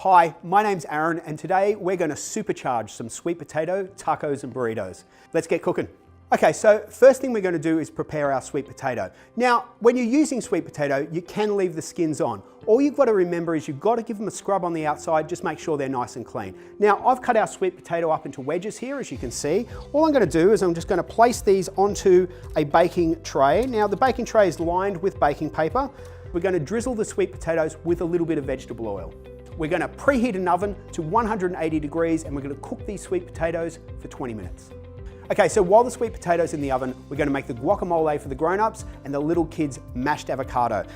Hi, my name's Aaron and today we're going to supercharge some sweet potato tacos and burritos. Let's get cooking. Okay, so first thing we're going to do is prepare our sweet potato. Now, when you're using sweet potato, you can leave the skins on. All you've got to remember is you've got to give them a scrub on the outside, just make sure they're nice and clean. Now, I've cut our sweet potato up into wedges here, as you can see. All I'm going to do is I'm just going to place these onto a baking tray. Now, the baking tray is lined with baking paper. We're going to drizzle the sweet potatoes with a little bit of vegetable oil. We're going to preheat an oven to 180 degrees and we're going to cook these sweet potatoes for 20 minutes. Okay, so while the sweet potatoes in the oven, we're going to make the guacamole for the grown-ups and the little kids mashed avocado.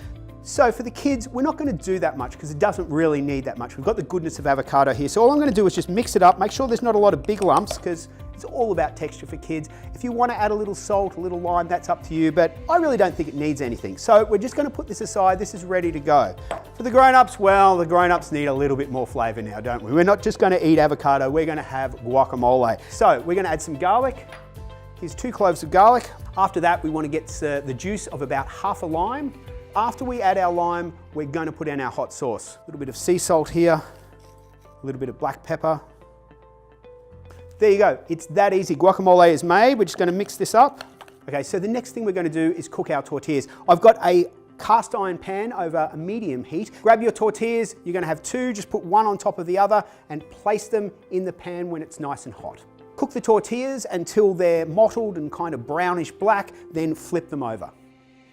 So for the kids, we're not going to do that much because it doesn't really need that much. We've got the goodness of avocado here. So all I'm going to do is just mix it up, make sure there's not a lot of big lumps because it's all about texture for kids. If you want to add a little salt, a little lime, that's up to you, but I really don't think it needs anything. So we're just going to put this aside. This is ready to go. For the grown-ups, well, the grown-ups need a little bit more flavor now, don't we? We're not just going to eat avocado, we're going to have guacamole. So we're going to add some garlic. Here's 2 cloves of garlic. After that, we want to get the juice of about half a lime. After we add our lime, we're going to put in our hot sauce. A little bit of sea salt here, a little bit of black pepper. There you go, it's that easy. Guacamole is made, we're just going to mix this up. Okay, so the next thing we're going to do is cook our tortillas. I've got a cast iron pan over a medium heat. Grab your tortillas, you're going to have 2, just put one on top of the other and place them in the pan when it's nice and hot. Cook the tortillas until they're mottled and kind of brownish black, then flip them over.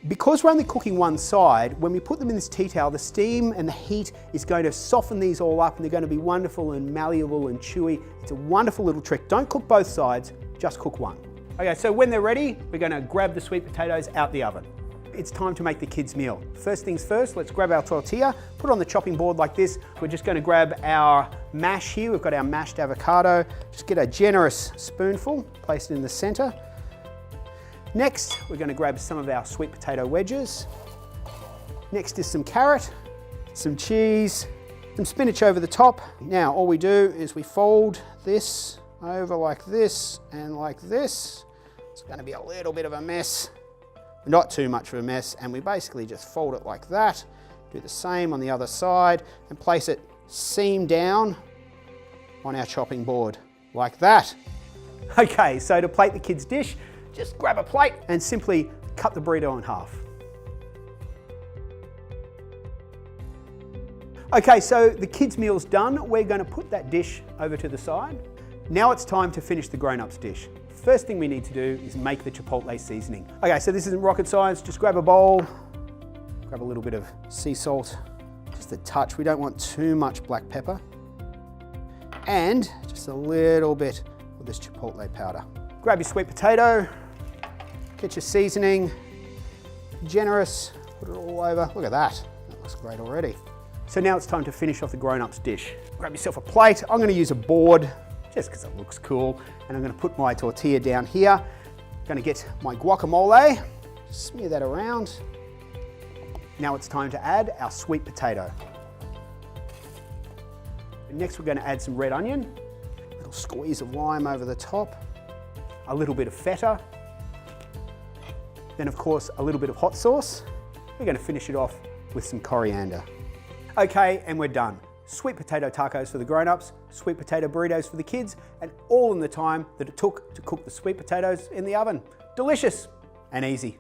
Because we're only cooking one side, when we put them in this tea towel, the steam and the heat is going to soften these all up and they're going to be wonderful and malleable and chewy. It's a wonderful little trick. Don't cook both sides, just cook one. Okay, so when they're ready, we're going to grab the sweet potatoes out the oven. It's time to make the kids' meal. First things first, let's grab our tortilla, put it on the chopping board like this. We're just going to grab our mash here. We've got our mashed avocado. Just get a generous spoonful, place it in the center. Next, we're going to grab some of our sweet potato wedges. Next is some carrot, some cheese, some spinach over the top. Now, all we do is we fold this over like this and like this. It's going to be a little bit of a mess, not too much of a mess, and we basically just fold it like that. Do the same on the other side and place it seam down on our chopping board, like that. Okay, so to plate the kids' dish, just grab a plate and simply cut the burrito in half. Okay, so the kids' meal's done. We're going to put that dish over to the side. Now it's time to finish the grown-ups dish. First thing we need to do is make the chipotle seasoning. Okay, so this isn't rocket science. Just grab a bowl, grab a little bit of sea salt, just a touch. We don't want too much black pepper, and just a little bit of this chipotle powder. Grab your sweet potato, get your seasoning, generous, put it all over. Look at that, that looks great already. So now it's time to finish off the grown-ups dish. Grab yourself a plate. I'm gonna use a board just because it looks cool. And I'm gonna put my tortilla down here. I'm gonna get my guacamole, smear that around. Now it's time to add our sweet potato. Next we're gonna add some red onion, a little squeeze of lime over the top, a little bit of feta, then of course a little bit of hot sauce. We're going to finish it off with some coriander. Okay, and we're done. Sweet potato tacos for the grown-ups, sweet potato burritos for the kids, and all in the time that it took to cook the sweet potatoes in the oven. Delicious and easy.